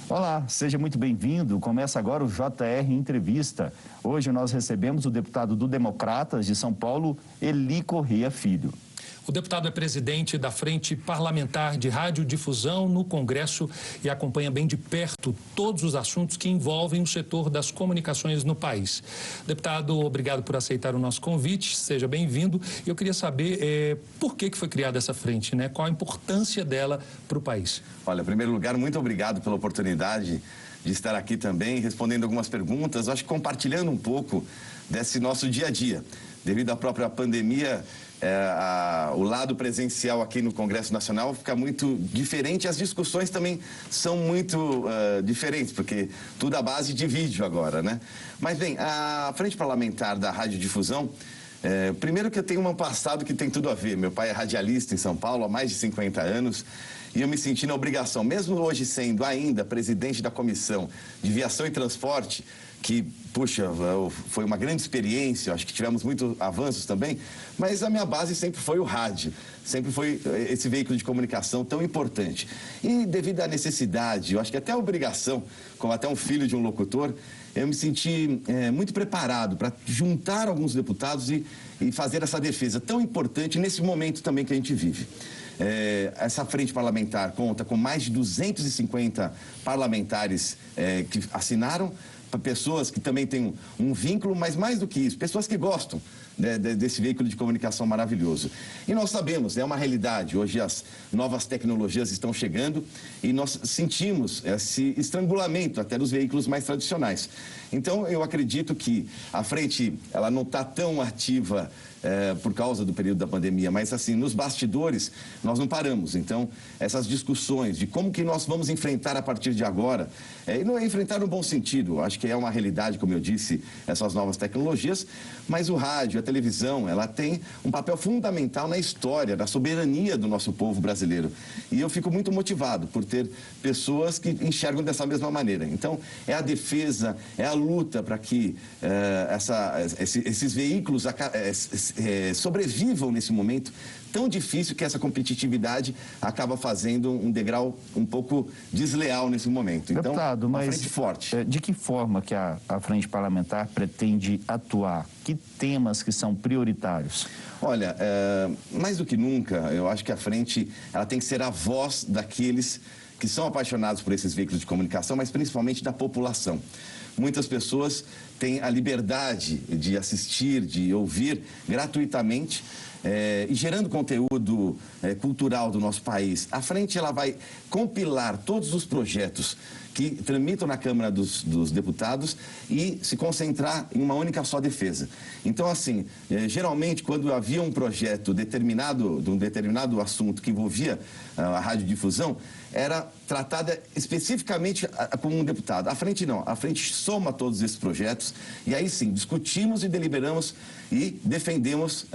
Olá, seja muito bem-vindo. Começa agora o JR Entrevista. Hoje nós recebemos o deputado do Democratas de São Paulo, Eli Correia Filho. O deputado é presidente da Frente Parlamentar de Radiodifusão no Congresso e acompanha bem de perto todos os assuntos que envolvem o setor das comunicações no país. Deputado, obrigado por aceitar o nosso convite, seja bem-vindo. Eu queria saber por que foi criada essa frente, né? Qual a importância dela para o país? Olha, em primeiro lugar, muito obrigado pela oportunidade de estar aqui também, respondendo algumas perguntas, acho que compartilhando um pouco desse nosso dia a dia. Devido à própria pandemia, o lado presencial aqui no Congresso Nacional fica muito diferente, as discussões também são muito diferentes, porque tudo à base de vídeo agora, né? Mas bem, a Frente Parlamentar da Radiodifusão, primeiro que eu tenho um passado que tem tudo a ver. Meu pai é radialista em São Paulo há mais de 50 anos e eu me senti na obrigação, mesmo hoje sendo ainda presidente da Comissão de Viação e Transporte, que, puxa, foi uma grande experiência, acho que tivemos muitos avanços também, mas a minha base sempre foi o rádio, sempre foi esse veículo de comunicação tão importante. E devido à necessidade, eu acho que até a obrigação, como até um filho de um locutor, eu me senti muito preparado para juntar alguns deputados e fazer essa defesa tão importante nesse momento também que a gente vive. Essa frente parlamentar conta com mais de 250 parlamentares que assinaram, para pessoas que também têm um vínculo, mas mais do que isso, pessoas que gostam desse veículo de comunicação maravilhoso. E nós sabemos, é uma realidade, hoje as novas tecnologias estão chegando e nós sentimos esse estrangulamento até dos veículos mais tradicionais. Então, eu acredito que a frente, ela não está tão ativa por causa do período da pandemia, mas assim, nos bastidores, nós não paramos. Então, essas discussões de como que nós vamos enfrentar a partir de agora, e não é enfrentar no bom sentido, acho que é uma realidade, como eu disse, essas novas tecnologias, mas o rádio, a televisão, ela tem um papel fundamental na história, na soberania do nosso povo brasileiro. E eu fico muito motivado por ter pessoas que enxergam dessa mesma maneira. Então, é a defesa, é a luta para que esses veículos sobrevivam nesse momento tão difícil que essa competitividade acaba fazendo um degrau um pouco desleal nesse momento. Então, deputado, uma mas frente forte. De que forma que a Frente Parlamentar pretende atuar? Que temas que são prioritários? Olha, mais do que nunca, eu acho que a frente ela tem que ser a voz daqueles que são apaixonados por esses veículos de comunicação, mas principalmente da população. Muitas pessoas têm a liberdade de assistir, de ouvir gratuitamente e gerando conteúdo cultural do nosso país. A frente ela vai compilar todos os projetos que tramitam na Câmara dos Deputados e se concentrar em uma única só defesa. Então, assim, geralmente, quando havia um projeto de um determinado assunto que envolvia a radiodifusão, era tratada especificamente com um deputado. A frente não, a frente soma todos esses projetos e aí sim, discutimos e deliberamos e defendemos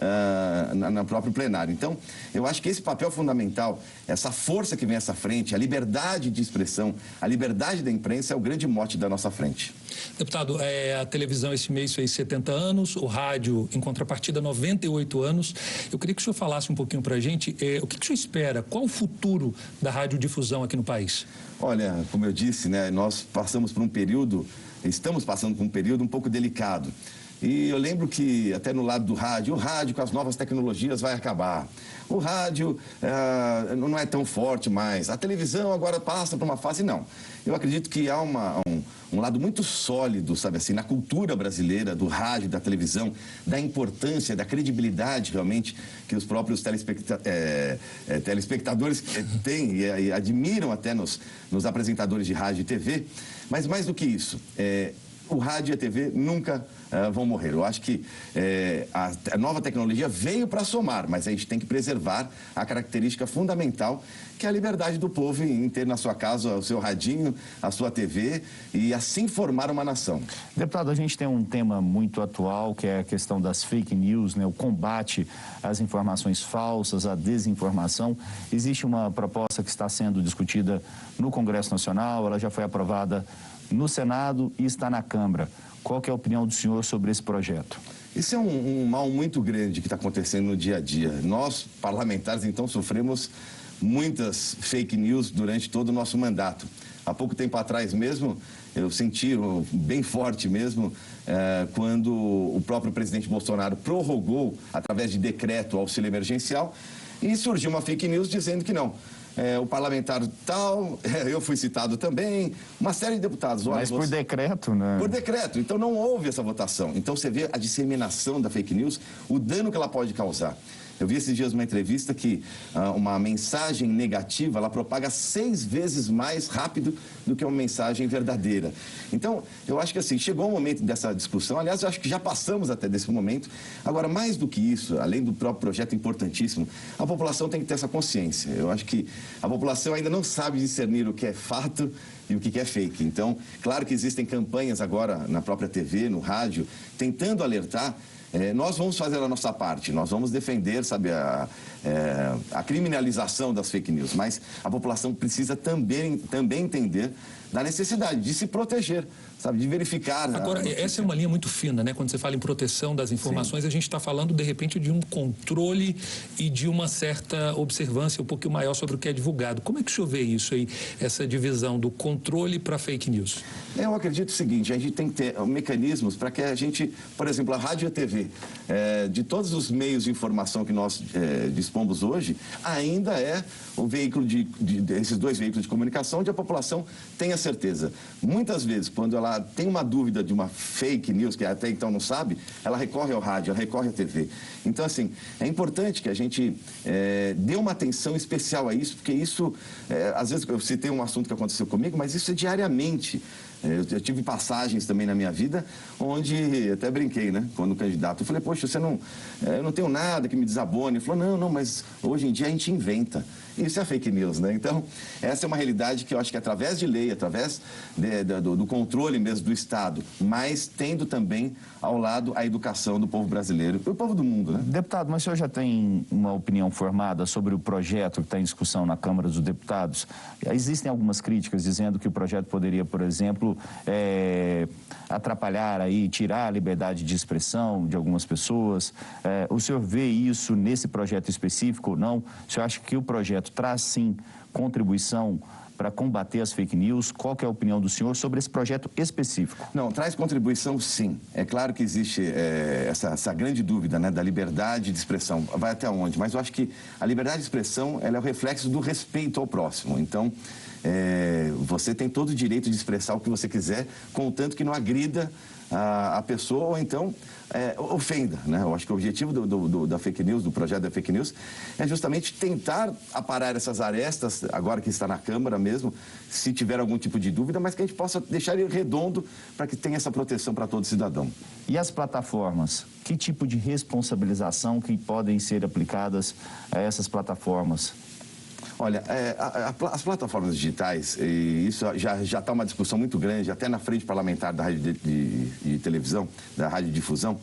no próprio plenário. Então, eu acho que esse papel fundamental, essa força que vem essa frente, a liberdade de expressão, a liberdade da imprensa é o grande mote da nossa frente. Deputado, a televisão esse mês fez 70 anos, o rádio, em contrapartida, 98 anos. Eu queria que o senhor falasse um pouquinho para a gente, o que o senhor espera, qual o futuro da radiodifusão aqui no país? Olha, como eu disse, né, nós estamos passando por um período um pouco delicado. E eu lembro que até no lado do rádio, o rádio com as novas tecnologias vai acabar. O rádio não é tão forte mais. A televisão agora passa por uma fase, não. Eu acredito que há um lado muito sólido, sabe assim, na cultura brasileira, do rádio, da televisão, da importância, da credibilidade realmente que os próprios telespectadores têm e admiram até nos apresentadores de rádio e TV. Mas mais do que isso, o rádio e a TV nunca vão morrer. Eu acho que a nova tecnologia veio para somar, mas a gente tem que preservar a característica fundamental, que é a liberdade do povo em ter na sua casa o seu radinho, a sua TV e assim formar uma nação. Deputado, a gente tem um tema muito atual, que é a questão das fake news, né? O combate às informações falsas, à desinformação. Existe uma proposta que está sendo discutida no Congresso Nacional, ela já foi aprovada no Senado e está na Câmara. Qual que é a opinião do senhor sobre esse projeto? Isso é um mal muito grande que está acontecendo no dia a dia. Nós, parlamentares, então, sofremos muitas fake news durante todo o nosso mandato. Há pouco tempo atrás mesmo, eu senti bem forte mesmo, quando o próprio presidente Bolsonaro prorrogou, através de decreto, o auxílio emergencial, e surgiu uma fake news dizendo que não. O parlamentar tal, eu fui citado também, uma série de deputados. Mas por decreto, né? Por decreto, então não houve essa votação. Então você vê a disseminação da fake news, o dano que ela pode causar. Eu vi esses dias uma entrevista que uma mensagem negativa, ela propaga 6 vezes mais rápido do que uma mensagem verdadeira. Então, eu acho que assim, chegou o momento dessa discussão, aliás, eu acho que já passamos até desse momento. Agora, mais do que isso, além do próprio projeto importantíssimo, a população tem que ter essa consciência. Eu acho que a população ainda não sabe discernir o que é fato e o que é fake. Então, claro que existem campanhas agora na própria TV, no rádio, tentando alertar. Nós vamos fazer a nossa parte, nós vamos defender, sabe, a criminalização das fake news, mas a população precisa também entender da necessidade de se proteger, sabe, de verificar. Agora, essa é uma linha muito fina, né? Quando você fala em proteção das informações, sim, a gente está falando, de repente, de um controle e de uma certa observância um pouquinho maior sobre o que é divulgado. Como é que o senhor vê isso aí, essa divisão do controle para fake news? Eu acredito o seguinte, a gente tem que ter mecanismos para que a gente, por exemplo, a rádio e a TV, de todos os meios de informação que nós dispomos hoje, ainda é o veículo esses 2 veículos de comunicação onde a população tenha certeza. Muitas vezes, quando ela tem uma dúvida de uma fake news, que até então não sabe, ela recorre ao rádio, ela recorre à TV. Então, assim, é importante que a gente dê uma atenção especial a isso, porque isso, às vezes, eu citei um assunto que aconteceu comigo, mas isso é diariamente. Eu tive passagens também na minha vida onde, até brinquei, né, quando candidato, eu falei, poxa, eu não tenho nada que me desabone. Ele falou, não, mas hoje em dia a gente inventa. Isso é fake news, né? Então, essa é uma realidade que eu acho que através de lei, através do controle mesmo do Estado, mas tendo também ao lado a educação do povo brasileiro e o povo do mundo, né? Deputado, mas o senhor já tem uma opinião formada sobre o projeto que está em discussão na Câmara dos Deputados? Existem algumas críticas dizendo que o projeto poderia, por exemplo, atrapalhar aí, tirar a liberdade de expressão de algumas pessoas. O senhor vê isso nesse projeto específico ou não? O senhor acha que o projeto traz, sim, contribuição para combater as fake news? Qual que é a opinião do senhor sobre esse projeto específico? Não, traz contribuição, sim. É claro que existe essa grande dúvida, né, da liberdade de expressão. Vai até onde? Mas eu acho que a liberdade de expressão, ela é o reflexo do respeito ao próximo. Então, você tem todo o direito de expressar o que você quiser, contanto que não agrida a pessoa ou então ofenda, né? Eu acho que o objetivo da fake news, do projeto da fake news, é justamente tentar aparar essas arestas, agora que está na Câmara mesmo, se tiver algum tipo de dúvida, mas que a gente possa deixar ele redondo para que tenha essa proteção para todo cidadão. E as plataformas? Que tipo de responsabilização que podem ser aplicadas a essas plataformas? Olha, as plataformas digitais, e isso já está uma discussão muito grande, até na frente parlamentar da rádio de televisão, da radiodifusão,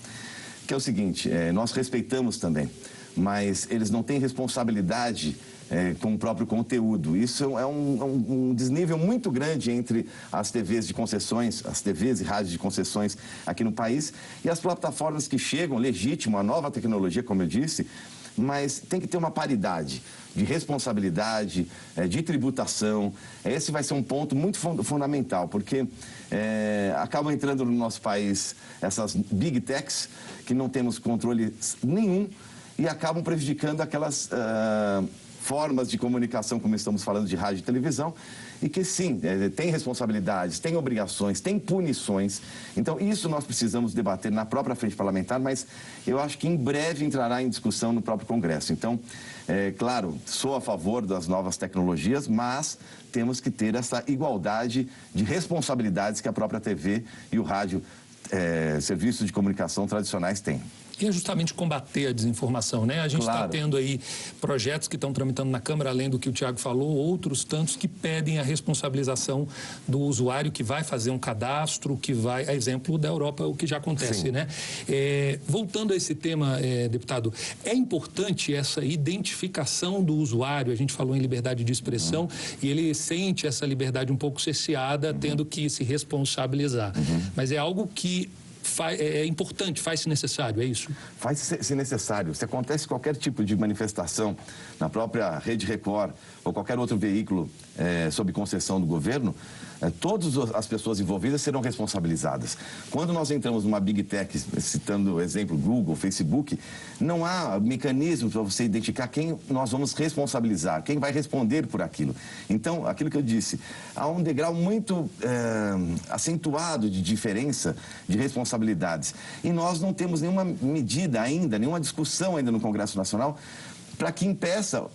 que é o seguinte, nós respeitamos também, mas eles não têm responsabilidade com o próprio conteúdo. Isso é um desnível muito grande entre as TVs de concessões, as TVs e rádios de concessões aqui no país, e as plataformas que chegam, legítimo, a nova tecnologia, como eu disse, mas tem que ter uma paridade de responsabilidade, de tributação. Esse vai ser um ponto muito fundamental, porque acabam entrando no nosso país essas big techs, que não temos controle nenhum, e acabam prejudicando aquelas formas de comunicação, como estamos falando de rádio e televisão, e que sim, tem responsabilidades, tem obrigações, tem punições. Então, isso nós precisamos debater na própria frente parlamentar, mas eu acho que em breve entrará em discussão no próprio Congresso. Então, claro, sou a favor das novas tecnologias, mas temos que ter essa igualdade de responsabilidades que a própria TV e o rádio, serviços de comunicação tradicionais têm. E é justamente combater a desinformação, né? A gente está tendo aí projetos que estão tramitando na Câmara, além do que o Tiago falou, outros tantos que pedem a responsabilização do usuário que vai fazer um cadastro, que vai, a exemplo da Europa, o que já acontece, sim, né? Voltando a esse tema, deputado, é importante essa identificação do usuário. A gente falou em liberdade de expressão e ele sente essa liberdade um pouco cerceada, tendo que se responsabilizar. Mas é algo que é importante, faz-se necessário, é isso? Faz-se necessário. Se acontece qualquer tipo de manifestação na própria Rede Record ou qualquer outro veículo sob concessão do governo, todas as pessoas envolvidas serão responsabilizadas. Quando nós entramos numa Big Tech, citando o exemplo Google, Facebook, não há mecanismo para você identificar quem nós vamos responsabilizar, quem vai responder por aquilo. Então, aquilo que eu disse, há um degrau muito acentuado de diferença de responsabilidades. E nós não temos nenhuma medida ainda, nenhuma discussão ainda no Congresso Nacional para que impeça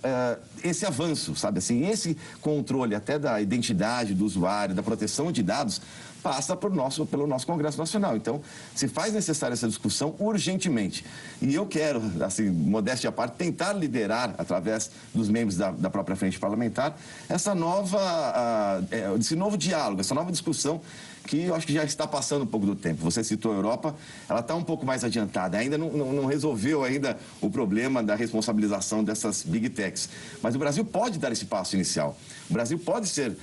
esse avanço, sabe assim, esse controle até da identidade do usuário, da proteção de dados, passa pelo nosso Congresso Nacional. Então, se faz necessária essa discussão urgentemente. E eu quero, assim, modéstia à parte, tentar liderar, através dos membros da própria frente parlamentar, esse novo diálogo, essa nova discussão, que eu acho que já está passando um pouco do tempo. Você citou a Europa, ela está um pouco mais adiantada, ainda não resolveu ainda o problema da responsabilização dessas Big Techs. Mas o Brasil pode dar esse passo inicial. O Brasil pode ser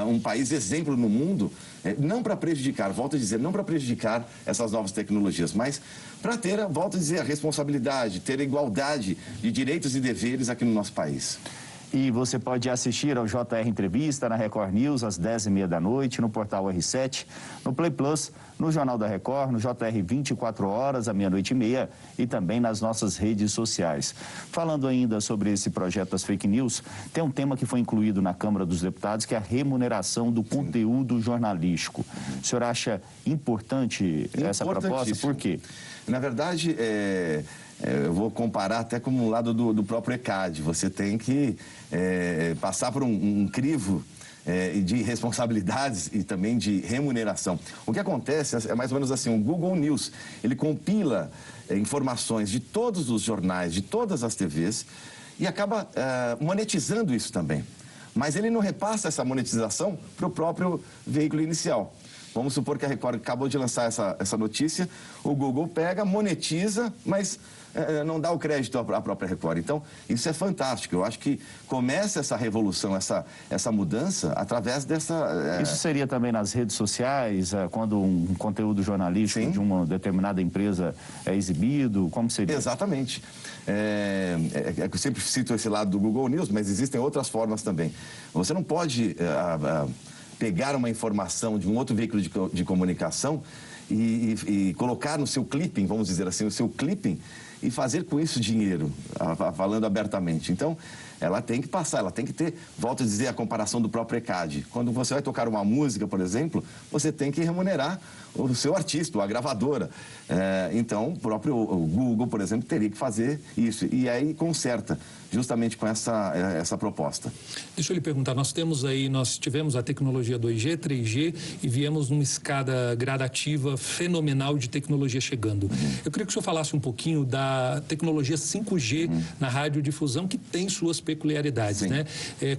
um país exemplo no mundo, não para prejudicar, volto a dizer, não para prejudicar essas novas tecnologias, mas para ter, volto a dizer, a responsabilidade, ter a igualdade de direitos e deveres aqui no nosso país. E você pode assistir ao JR Entrevista na Record News às 10h30 da noite, no portal R7, no Play Plus, no Jornal da Record, no JR 24 horas, à meia-noite e meia e também nas nossas redes sociais. Falando ainda sobre esse projeto das fake news, tem um tema que foi incluído na Câmara dos Deputados, que é a remuneração do conteúdo jornalístico. O senhor acha importante essa proposta? Por quê? Na verdade, eu vou comparar até como o lado do próprio ECAD. Você tem que passar por um crivo de responsabilidades e também de remuneração. O que acontece é mais ou menos assim, o Google News, ele compila informações de todos os jornais, de todas as TVs e acaba monetizando isso também. Mas ele não repassa essa monetização para o próprio veículo inicial. Vamos supor que a Record acabou de lançar essa notícia, o Google pega, monetiza, mas não dá o crédito à própria Record. Então, isso é fantástico. Eu acho que começa essa revolução, essa mudança, através dessa... Isso seria também nas redes sociais, quando um conteúdo jornalístico Sim. de uma determinada empresa é exibido? Como seria? Exatamente. Eu sempre cito esse lado do Google News, mas existem outras formas também. Você não pode... pegar uma informação de um outro veículo de comunicação e colocar no seu clipping, vamos dizer assim, o seu clipping, e fazer com isso dinheiro, falando abertamente. Então, ela tem que passar, ela tem que ter, volto a dizer, a comparação do próprio ECAD. Quando você vai tocar uma música, por exemplo, você tem que remunerar o seu artista, a gravadora. Então, o próprio Google, por exemplo, teria que fazer isso. E aí conserta, justamente com essa proposta. Deixa eu lhe perguntar, nós tivemos a tecnologia 2G, 3G e viemos numa escada gradativa fenomenal de tecnologia chegando. Eu queria que o senhor falasse um pouquinho da tecnologia 5G na radiodifusão, que tem suas peculiaridades, né?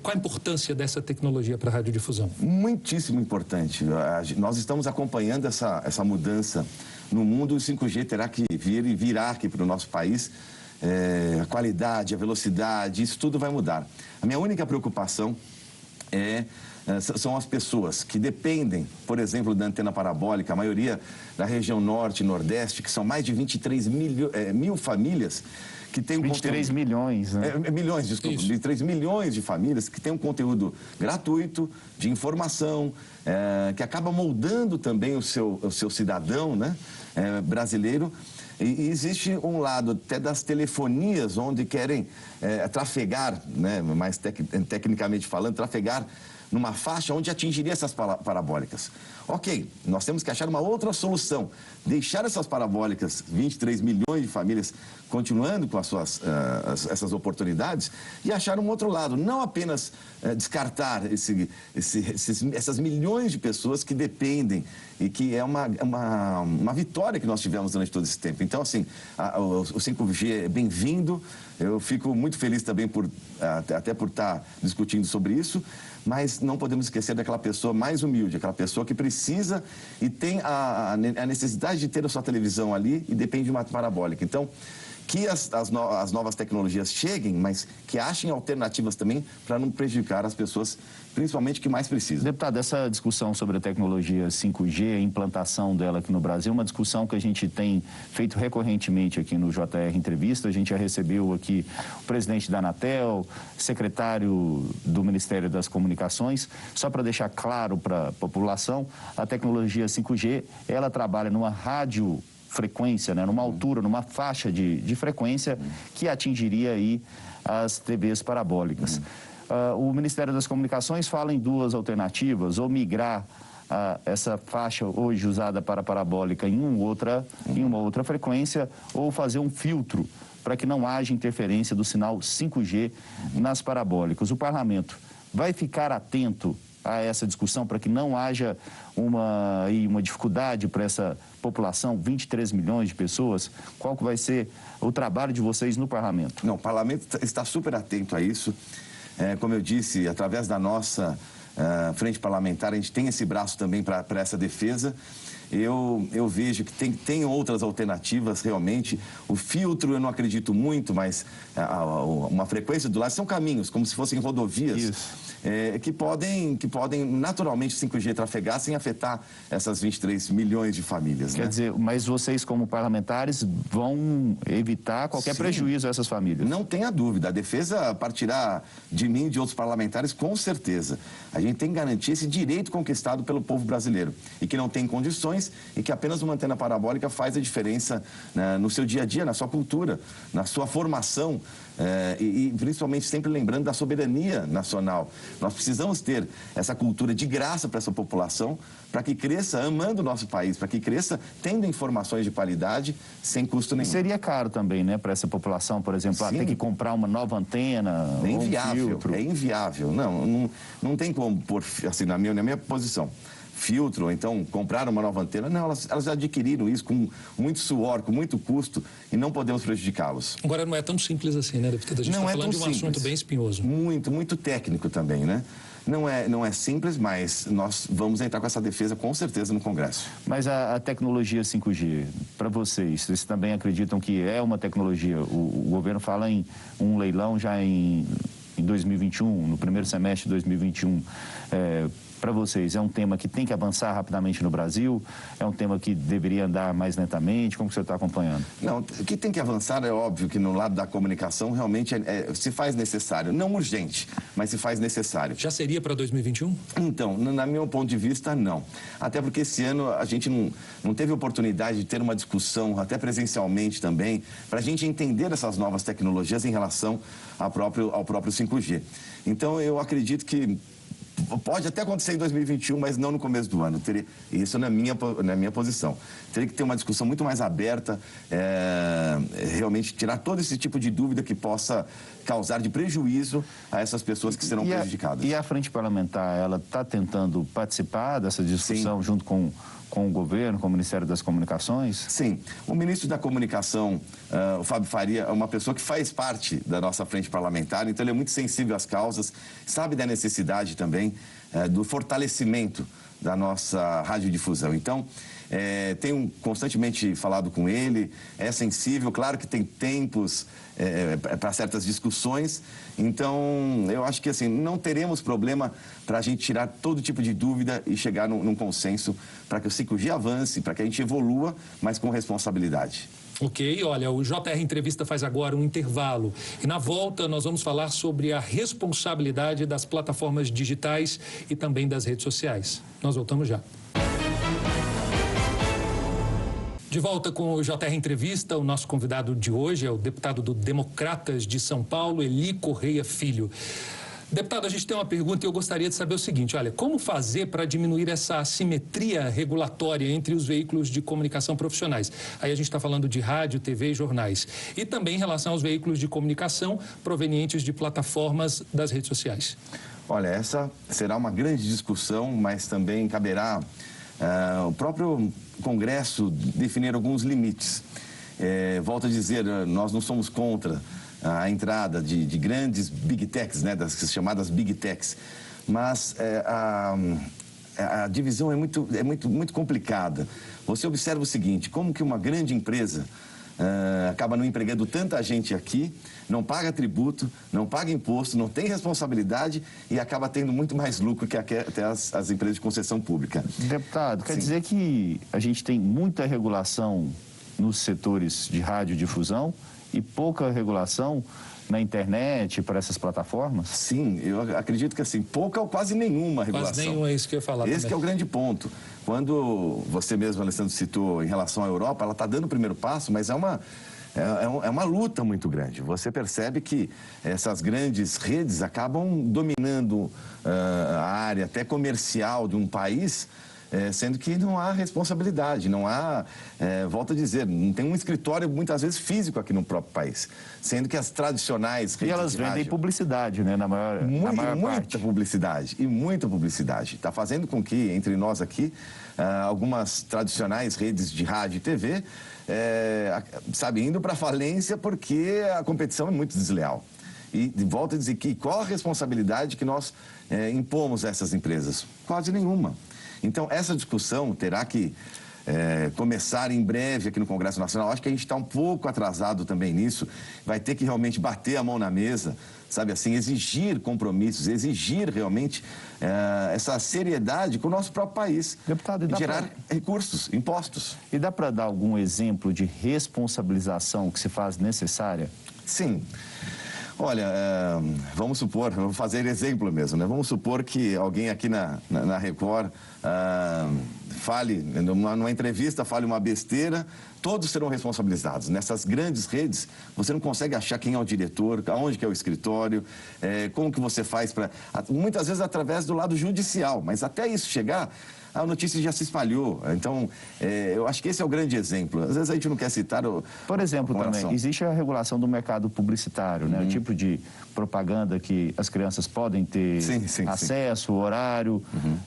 Qual a importância dessa tecnologia para a radiodifusão? Muitíssimo importante. Nós estamos acompanhando essa mudança no mundo. O 5G terá que vir e virá aqui para o nosso país. A qualidade, a velocidade, isso tudo vai mudar. A minha única preocupação são as pessoas que dependem, por exemplo, da antena parabólica, a maioria da região norte e nordeste, que são mais de 23 mil famílias que tem um 23 conteúdo... milhões, né? Milhões, desculpa. Isso. 23 milhões de famílias que têm um conteúdo gratuito, de informação, que acaba moldando também o seu cidadão, né? Brasileiro. E existe um lado até das telefonias, onde querem trafegar, né? Mais tecnicamente falando, trafegar numa faixa onde atingiria essas parabólicas. Ok, nós temos que achar uma outra solução. Deixar essas parabólicas, 23 milhões de famílias, continuando com essas oportunidades e achar um outro lado. Não apenas descartar essas milhões de pessoas que dependem e que é uma vitória que nós tivemos durante todo esse tempo. Então, assim, o 5G é bem-vindo. Eu fico muito feliz também até por estar discutindo sobre isso, mas não podemos esquecer daquela pessoa mais humilde, aquela pessoa que precisa e tem a necessidade de ter a sua televisão ali e depende de uma parabólica. Então, que as novas tecnologias cheguem, mas que achem alternativas também para não prejudicar as pessoas, principalmente que mais precisam. Deputado, essa discussão sobre a tecnologia 5G, a implantação dela aqui no Brasil, é uma discussão que a gente tem feito recorrentemente aqui no JR Entrevista. A gente já recebeu aqui o presidente da Anatel, secretário do Ministério das Comunicações. Só para deixar claro para a população, a tecnologia 5G, ela trabalha numa radiofrequência, né, numa altura, numa faixa de frequência que atingiria aí as TVs parabólicas. O Ministério das Comunicações fala em duas alternativas, ou migrar essa faixa hoje usada para parabólica em uma outra frequência, ou fazer um filtro para que não haja interferência do sinal 5G nas parabólicas. O Parlamento vai ficar atento a essa discussão para que não haja uma dificuldade para essa população, 23 milhões de pessoas? Qual que vai ser o trabalho de vocês no Parlamento? Não, o Parlamento está super atento a isso. Como eu disse, através da nossa frente parlamentar, a gente tem esse braço também para essa defesa. Eu vejo que tem outras alternativas, realmente. O filtro eu não acredito muito, mas uma frequência do lado são caminhos, como se fossem rodovias, que podem naturalmente 5G trafegar sem afetar essas 23 milhões de famílias. Quer dizer, mas vocês como parlamentares vão evitar qualquer prejuízo a essas famílias? Não tenha dúvida, a defesa partirá de mim e de outros parlamentares, com certeza. A gente tem que garantir esse direito conquistado pelo povo brasileiro e que não tem condições e que apenas uma antena parabólica faz a diferença, né, no seu dia a dia, na sua cultura, na sua formação e principalmente sempre lembrando da soberania nacional. Nós precisamos ter essa cultura de graça para essa população, para que cresça amando o nosso país, para que cresça tendo informações de qualidade sem custo nenhum. Seria caro também, né, para essa população, por exemplo, ter que comprar uma nova antena, é inviável, é inviável. Não tem como pôr, assim, na minha posição, filtro, ou então comprar uma nova antena. Não, elas adquiriram isso com muito suor, com muito custo, e não podemos prejudicá-los. Agora, não é tão simples assim, né, deputado? A gente está falando de um assunto bem espinhoso. Muito técnico também, né? Não é simples, mas nós vamos entrar com essa defesa com certeza no Congresso. Mas a tecnologia 5G, para vocês também acreditam que é uma tecnologia? O governo fala em um leilão já em 2021, no primeiro semestre de 2021. Para vocês, é um tema que tem que avançar rapidamente no Brasil? É um tema que deveria andar mais lentamente? Como que você está acompanhando? Não, o que tem que avançar é óbvio que no lado da comunicação realmente se faz necessário. Não urgente, mas se faz necessário. Já seria para 2021? Então, na meu ponto de vista, não. Até porque esse ano a gente não teve oportunidade de ter uma discussão, até presencialmente também, para a gente entender essas novas tecnologias em relação ao próprio 5G. Então, eu acredito que pode até acontecer em 2021, mas não no começo do ano. Isso na minha posição. Teria que ter uma discussão muito mais aberta, realmente tirar todo esse tipo de dúvida que possa causar de prejuízo a essas pessoas que serão prejudicadas. E a frente parlamentar, ela está tentando participar dessa discussão junto com o governo, com o Ministério das Comunicações? Sim. O ministro da Comunicação, o Fábio Faria, é uma pessoa que faz parte da nossa frente parlamentar, então ele é muito sensível às causas, sabe da necessidade também do fortalecimento da nossa radiodifusão. Então, tenho constantemente falado com ele, é sensível, claro que tem tempos para certas discussões, então eu acho que assim, não teremos problema para a gente tirar todo tipo de dúvida e chegar num consenso para que o 5G avance, para que a gente evolua, mas com responsabilidade. Ok, olha, o JR Entrevista faz agora um intervalo e na volta nós vamos falar sobre a responsabilidade das plataformas digitais e também das redes sociais. Nós voltamos já. De volta com o JR Entrevista, o nosso convidado de hoje é o deputado do Democratas de São Paulo, Eli Correia Filho. Deputado, a gente tem uma pergunta e eu gostaria de saber o seguinte, olha, como fazer para diminuir essa assimetria regulatória entre os veículos de comunicação profissionais? Aí a gente está falando de rádio, TV e jornais. E também em relação aos veículos de comunicação provenientes de plataformas das redes sociais. Olha, essa será uma grande discussão, mas também caberá o próprio Congresso definir alguns limites. Volto a dizer, nós não somos contra a entrada de grandes big techs, né, das chamadas big techs, mas a divisão é muito complicada. Você observa o seguinte, como que uma grande empresa acaba não empregando tanta gente aqui, não paga tributo, não paga imposto, não tem responsabilidade e acaba tendo muito mais lucro que até as empresas de concessão pública. Deputado, quer dizer que a gente tem muita regulação nos setores de radiodifusão e pouca regulação na internet, para essas plataformas? Sim, eu acredito que assim, pouca ou quase nenhuma regulação. Quase nenhuma, é isso que eu ia falar. Esse que é o grande ponto. Quando você mesmo, Alessandro, citou em relação à Europa, ela está dando o primeiro passo, mas é uma luta muito grande. Você percebe que essas grandes redes acabam dominando a área até comercial de um país, sendo que não há responsabilidade, não há, volto a dizer, não tem um escritório muitas vezes físico aqui no próprio país, sendo que as tradicionais redes e elas vendem rádio, publicidade, né, na maior muita parte. publicidade, e muita publicidade. Está fazendo com que, entre nós aqui, algumas tradicionais redes de rádio e TV, indo para falência porque a competição é muito desleal. E volto a dizer que qual a responsabilidade que nós impomos a essas empresas? Quase nenhuma. Então, essa discussão terá que começar em breve aqui no Congresso Nacional. Acho que a gente está um pouco atrasado também nisso. Vai ter que realmente bater a mão na mesa, sabe assim, exigir compromissos, exigir realmente essa seriedade com o nosso próprio país. Deputado, e gerar recursos, impostos. E dá para dar algum exemplo de responsabilização que se faz necessária? Sim. Olha, vamos supor, vou fazer exemplo mesmo, né? Vamos supor que alguém aqui na Record fale, numa entrevista, fale uma besteira, todos serão responsabilizados. Nessas grandes redes, você não consegue achar quem é o diretor, aonde que é o escritório, como que você faz para... Muitas vezes através do lado judicial, mas até isso chegar... a notícia já se espalhou. Então, eu acho que esse é o grande exemplo. Às vezes a gente não quer citar Por exemplo, também, existe a regulação do mercado publicitário, né? O tipo de propaganda que as crianças podem ter acesso, horário.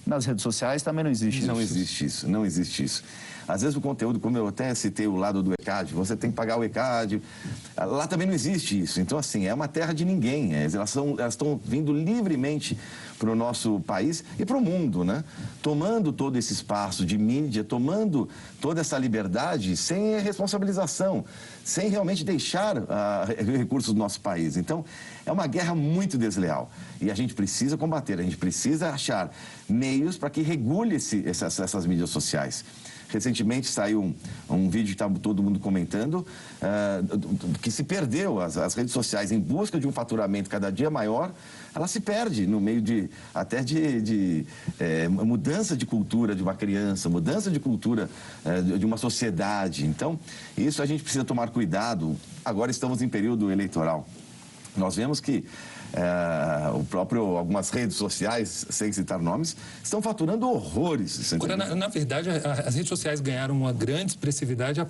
Nas redes sociais também não existe isso. Não existe isso, não existe isso. Às vezes o conteúdo, como eu até citei o lado do ECAD, você tem que pagar o ECAD. Lá também não existe isso. Então, assim, é uma terra de ninguém. Elas estão vindo livremente para o nosso país e para o mundo, né? Tomando todo esse espaço de mídia, tomando toda essa liberdade sem responsabilização, sem realmente deixar recursos do nosso país. Então, é uma guerra muito desleal. E a gente precisa combater, a gente precisa achar meios para que regule essas mídias sociais. Recentemente saiu um vídeo que está todo mundo comentando que se perdeu as redes sociais em busca de um faturamento cada dia maior. Ela se perde no meio de mudança de cultura de uma criança, mudança de cultura de uma sociedade. Então, isso a gente precisa tomar cuidado. Agora estamos em período eleitoral. Nós vemos que algumas redes sociais, sem citar nomes, estão faturando horrores. Agora, na verdade, as redes sociais ganharam uma grande expressividade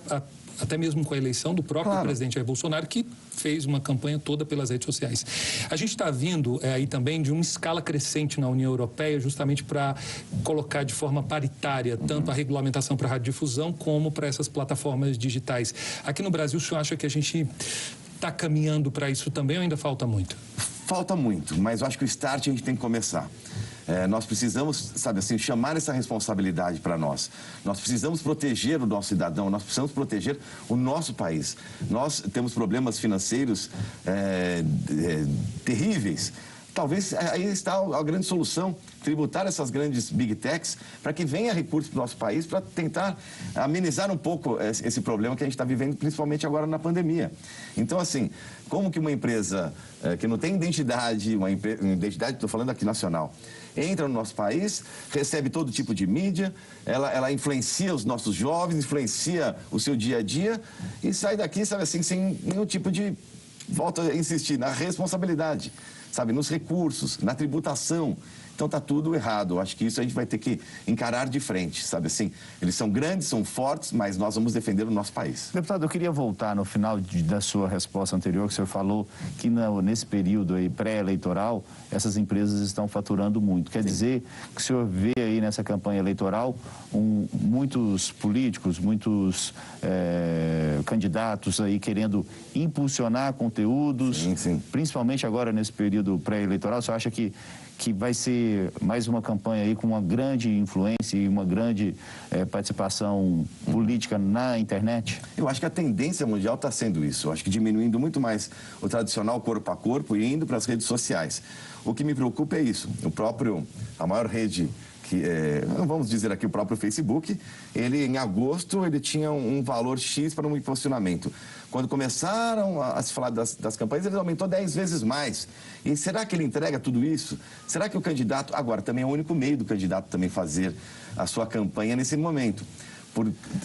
até mesmo com a eleição do próprio presidente Jair Bolsonaro, que fez uma campanha toda pelas redes sociais. A gente está vindo aí também de uma escala crescente na União Europeia, justamente para colocar de forma paritária tanto a regulamentação para a radiodifusão como para essas plataformas digitais. Aqui no Brasil, o senhor acha que a gente está caminhando para isso também ou ainda falta muito? Falta muito, mas eu acho que o start a gente tem que começar. Nós precisamos, sabe assim, chamar essa responsabilidade para nós. Nós precisamos proteger o nosso cidadão, nós precisamos proteger o nosso país. Nós temos problemas financeiros terríveis. Talvez aí está a grande solução, tributar essas grandes big techs para que venha recurso para o nosso país para tentar amenizar um pouco esse problema que a gente está vivendo, principalmente agora na pandemia. Então, assim, como que uma empresa que não tem identidade, estou falando aqui nacional, entra no nosso país, recebe todo tipo de mídia, ela influencia os nossos jovens, influencia o seu dia a dia e sai daqui, sabe assim, sem nenhum tipo de, volto a insistir, na responsabilidade. Sabe, nos recursos, na tributação. Então está tudo errado. Eu acho que isso a gente vai ter que encarar de frente, sabe assim? Eles são grandes, são fortes, mas nós vamos defender o nosso país. Deputado, eu queria voltar no final da sua resposta anterior, que o senhor falou que nesse período aí pré-eleitoral, essas empresas estão faturando muito. Quer dizer que o senhor vê aí nessa campanha eleitoral muitos políticos, muitos candidatos aí querendo impulsionar conteúdos, principalmente agora nesse período pré-eleitoral. O senhor acha que que vai ser mais uma campanha aí com uma grande influência e uma grande participação política na internet? Eu acho que a tendência mundial está sendo isso. Eu acho que diminuindo muito mais o tradicional corpo a corpo e indo para as redes sociais. O que me preocupa é isso. A maior rede, vamos dizer aqui o próprio Facebook, ele em agosto ele tinha um valor X para um impulsionamento. Quando começaram a se falar das campanhas, ele aumentou 10 vezes mais. E será que ele entrega tudo isso? Será que o candidato... Agora, também é o único meio do candidato também fazer a sua campanha nesse momento.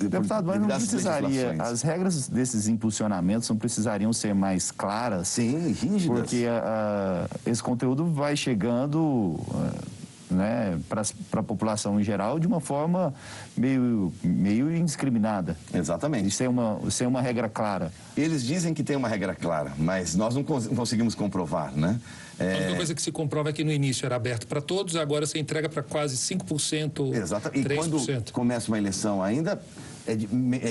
Deputado, mas não precisaria... As regras desses impulsionamentos não precisariam ser mais claras? Sim, rígidas. Porque esse conteúdo vai chegando... para a população em geral de uma forma meio indiscriminada. Exatamente. Sem uma regra clara. Eles dizem que tem uma regra clara, mas nós não conseguimos comprovar, né? A única coisa que se comprova é que no início era aberto para todos, agora você entrega para quase 5%, Exatamente. 3%. E quando começa uma eleição ainda,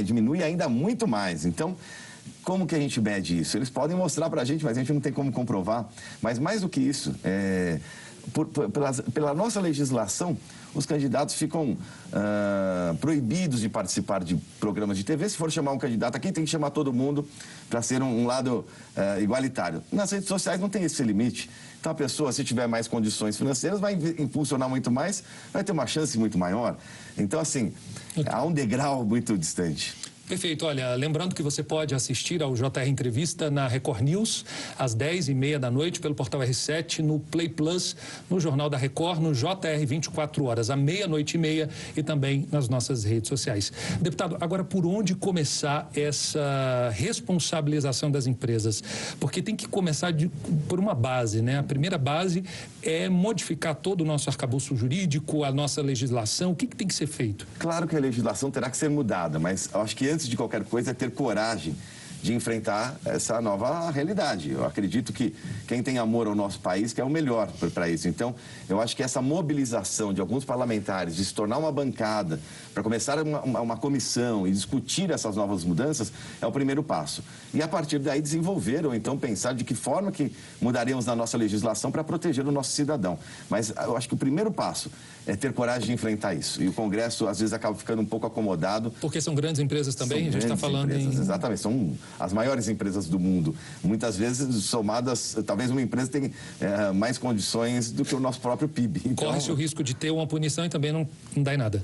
diminui ainda muito mais. Então, como que a gente mede isso? Eles podem mostrar para a gente, mas a gente não tem como comprovar. Mas mais do que isso, pela nossa legislação, os candidatos ficam proibidos de participar de programas de TV. Se for chamar um candidato aqui, tem que chamar todo mundo para ser um lado igualitário. Nas redes sociais não tem esse limite. Então a pessoa, se tiver mais condições financeiras, vai impulsionar muito mais, vai ter uma chance muito maior. Então, assim, há um degrau muito distante. Perfeito. Olha, lembrando que você pode assistir ao JR Entrevista na Record News, às 10h30 da noite, pelo portal R7, no Play Plus, no Jornal da Record, no JR 24 horas, à 00:30 e também nas nossas redes sociais. Deputado, agora por onde começar essa responsabilização das empresas? Porque tem que começar por uma base, né? A primeira base é modificar todo o nosso arcabouço jurídico, a nossa legislação. O que tem que ser feito? Claro que a legislação terá que ser mudada, mas eu acho que antes de qualquer coisa é ter coragem de enfrentar essa nova realidade. Eu acredito que quem tem amor ao nosso país quer o melhor para isso. Então, eu acho que essa mobilização de alguns parlamentares de se tornar uma bancada para começar uma comissão e discutir essas novas mudanças é o primeiro passo. E a partir daí desenvolver ou então pensar de que forma que mudaremos na nossa legislação para proteger o nosso cidadão. Mas eu acho que o primeiro passo é ter coragem de enfrentar isso. E o Congresso, às vezes, acaba ficando um pouco acomodado. Porque são grandes empresas também? A gente está falando Exatamente, são as maiores empresas do mundo. Muitas vezes, somadas, talvez uma empresa tenha mais condições do que o nosso próprio PIB. Então, corre-se o risco de ter uma punição e também não dá em nada.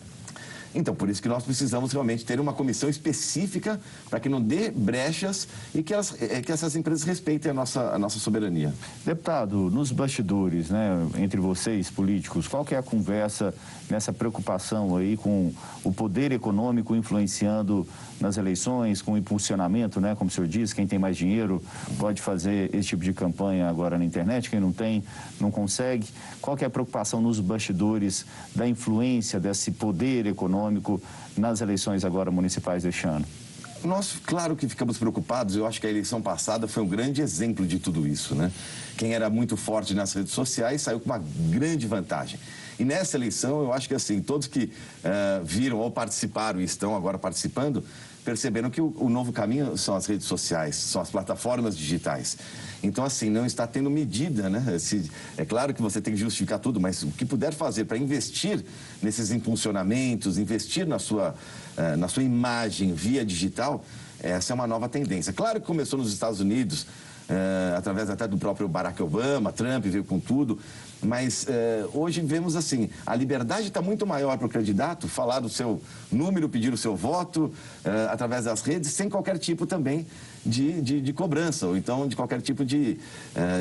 Então, por isso que nós precisamos realmente ter uma comissão específica para que não dê brechas e que essas empresas respeitem a nossa soberania. Deputado, nos bastidores, né, entre vocês, políticos, qual que é a conversa nessa preocupação aí com o poder econômico influenciando nas eleições, com o impulsionamento, né, como o senhor disse, quem tem mais dinheiro pode fazer esse tipo de campanha agora na internet, quem não tem, não consegue. Qual que é a preocupação nos bastidores da influência desse poder econômico nas eleições agora municipais deste ano? Nós, claro que ficamos preocupados. Eu acho que a eleição passada foi um grande exemplo de tudo isso, né? Quem era muito forte nas redes sociais saiu com uma grande vantagem. E nessa eleição, eu acho que assim, todos que viram ou participaram e estão agora participando, perceberam que o novo caminho são as redes sociais, são as plataformas digitais. Então, assim, não está tendo medida, né? É claro que você tem que justificar tudo, mas o que puder fazer para investir nesses impulsionamentos, investir na sua imagem via digital, essa é uma nova tendência. Claro que começou nos Estados Unidos, através até do próprio Barack Obama, Trump veio com tudo, mas hoje vemos assim, a liberdade está muito maior para o candidato falar do seu número, pedir o seu voto através das redes, sem qualquer tipo também de cobrança, ou então de qualquer tipo de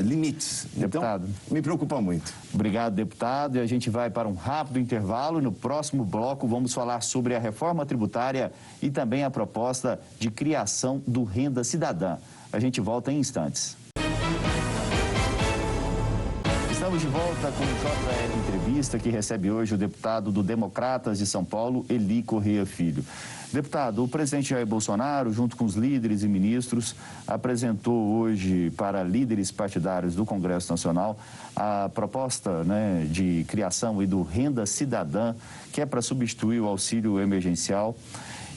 limites. Deputado, então, me preocupa muito. Obrigado, deputado. E a gente vai para um rápido intervalo e no próximo bloco vamos falar sobre a reforma tributária e também a proposta de criação do Renda Cidadã. A gente volta em instantes. Estamos de volta com o JR Entrevista, que recebe hoje o deputado do Democratas de São Paulo, Eli Correia Filho. Deputado, o presidente Jair Bolsonaro, junto com os líderes e ministros, apresentou hoje para líderes partidários do Congresso Nacional a proposta, né, de criação do Renda Cidadã, que é para substituir o auxílio emergencial.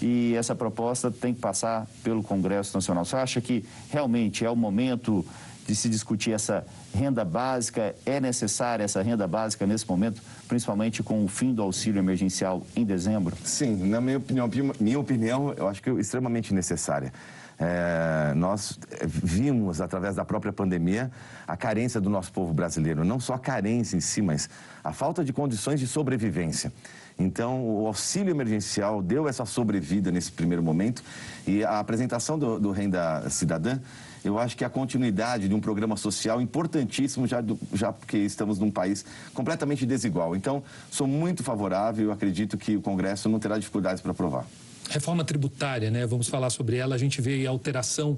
E essa proposta tem que passar pelo Congresso Nacional. Você acha que realmente é o momento de se discutir essa renda básica? É necessária essa renda básica nesse momento, principalmente com o fim do auxílio emergencial em dezembro? Sim, na minha opinião, eu acho que é extremamente necessária. Nós vimos, através da própria pandemia, a carência do nosso povo brasileiro. Não só a carência em si, mas a falta de condições de sobrevivência. Então, o auxílio emergencial deu essa sobrevida nesse primeiro momento e a apresentação do Renda Cidadã, eu acho que é a continuidade de um programa social importantíssimo, já porque estamos num país completamente desigual. Então, sou muito favorável e acredito que o Congresso não terá dificuldades para aprovar. Reforma tributária, né? Vamos falar sobre ela. A gente vê a alteração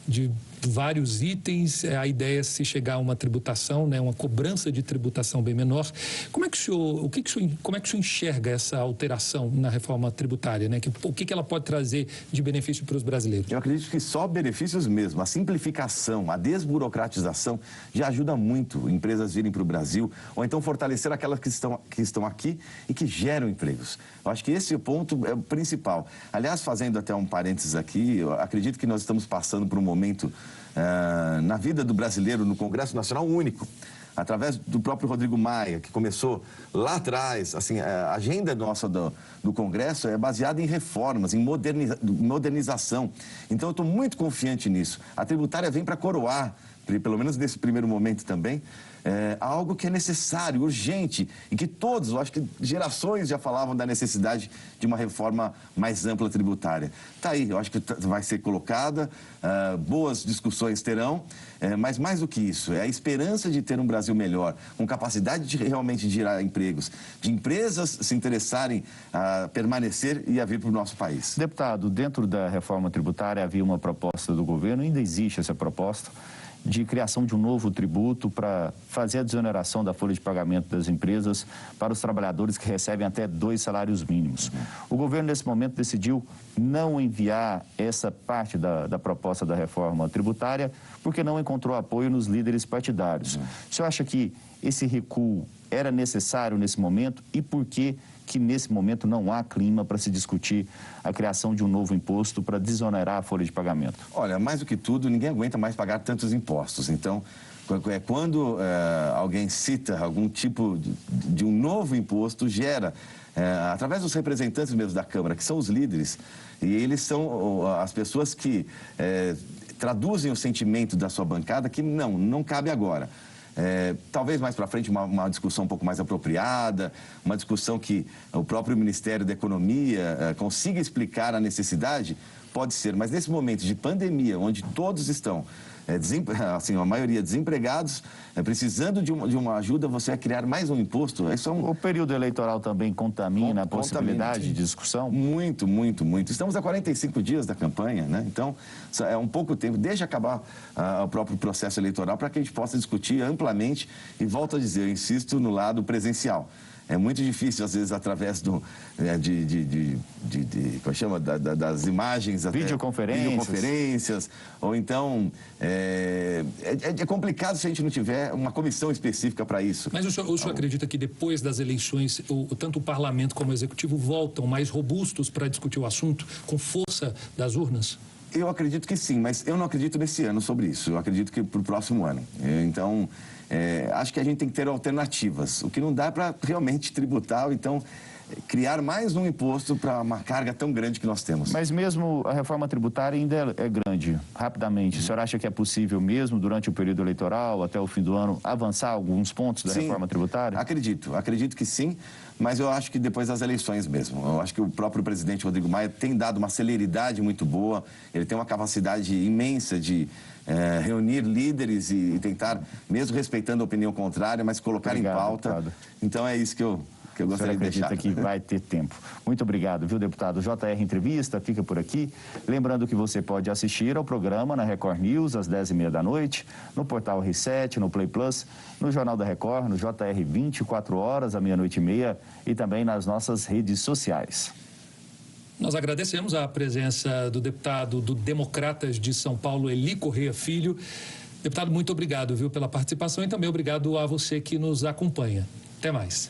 de vários itens. A ideia é se chegar a uma tributação, né? Uma cobrança de tributação bem menor. Como é que o senhor enxerga essa alteração na reforma tributária, né? O que ela pode trazer de benefício para os brasileiros? Eu acredito que só benefícios mesmo. A simplificação, a desburocratização já ajuda muito empresas virem para o Brasil ou então fortalecer aquelas que estão aqui e que geram empregos. Eu acho que esse ponto é o principal. Aliás, fazendo até um parênteses aqui, eu acredito que nós estamos passando por um momento na vida do brasileiro no Congresso Nacional único, através do próprio Rodrigo Maia, que começou lá atrás. Assim, a agenda nossa do Congresso é baseada em reformas, em modernização. Então, eu estou muito confiante nisso. A tributária vem para coroar, pelo menos nesse primeiro momento também, algo que é necessário, urgente, e que todos, eu acho que gerações já falavam da necessidade de uma reforma mais ampla tributária. Está aí, eu acho que vai ser colocada, boas discussões terão, mas mais do que isso, é a esperança de ter um Brasil melhor, com capacidade de realmente gerar empregos, de empresas se interessarem a permanecer e a vir para o nosso país. Deputado, dentro da reforma tributária havia uma proposta do governo, ainda existe essa proposta, de criação de um novo tributo para fazer a desoneração da folha de pagamento das empresas para os trabalhadores que recebem até 2 salários mínimos. O governo, nesse momento, decidiu não enviar essa parte da proposta da reforma tributária porque não encontrou apoio nos líderes partidários. O senhor acha que esse recuo era necessário nesse momento e por que nesse momento não há clima para se discutir a criação de um novo imposto para desonerar a folha de pagamento? Olha, mais do que tudo, ninguém aguenta mais pagar tantos impostos. Então, quando alguém cita algum tipo de um novo imposto, gera, através dos representantes mesmo da Câmara, que são os líderes, e eles são as pessoas que traduzem o sentimento da sua bancada que não cabe agora. Talvez mais para frente uma discussão um pouco mais apropriada, uma discussão que o próprio Ministério da Economia consiga explicar a necessidade, pode ser. Mas nesse momento de pandemia, onde todos estão, assim, a maioria desempregados, precisando de uma ajuda, você vai criar mais um imposto? O período eleitoral também contamina a possibilidade de discussão? Muito, muito, muito. Estamos a 45 dias da campanha, né? Então, é um pouco tempo. Deixa acabar o próprio processo eleitoral para que a gente possa discutir amplamente. E volto a dizer, eu insisto no lado presencial. É muito difícil, às vezes, através como chama, das imagens... Videoconferências. Ou então, é complicado se a gente não tiver uma comissão específica para isso. Mas o senhor acredita que depois das eleições, tanto o parlamento como o executivo voltam mais robustos para discutir o assunto, com força das urnas? Eu acredito que sim, mas eu não acredito nesse ano sobre isso. Eu acredito que para o próximo ano. Então, acho que a gente tem que ter alternativas. O que não dá para realmente tributar, ou então criar mais um imposto para uma carga tão grande que nós temos. Mas mesmo a reforma tributária ainda é grande, rapidamente. O senhor acha que é possível mesmo, durante o período eleitoral, até o fim do ano, avançar alguns pontos da reforma tributária? Acredito que sim, mas eu acho que depois das eleições mesmo. Eu acho que o próprio presidente Rodrigo Maia tem dado uma celeridade muito boa, ele tem uma capacidade imensa de reunir líderes e tentar, mesmo respeitando a opinião contrária, mas colocar em pauta. Deputado. Então é isso que eu gostaria de deixar. Acredita que vai ter tempo. Muito obrigado, viu, deputado? JR Entrevista fica por aqui. Lembrando que você pode assistir ao programa na Record News às 10h30 da noite, no portal R7, no Play Plus, no Jornal da Record, no JR 24 horas, à meia-noite e meia e também nas nossas redes sociais. Nós agradecemos a presença do deputado do Democratas de São Paulo, Eli Correia Filho. Deputado, muito obrigado, viu, pela participação e também obrigado a você que nos acompanha. Até mais.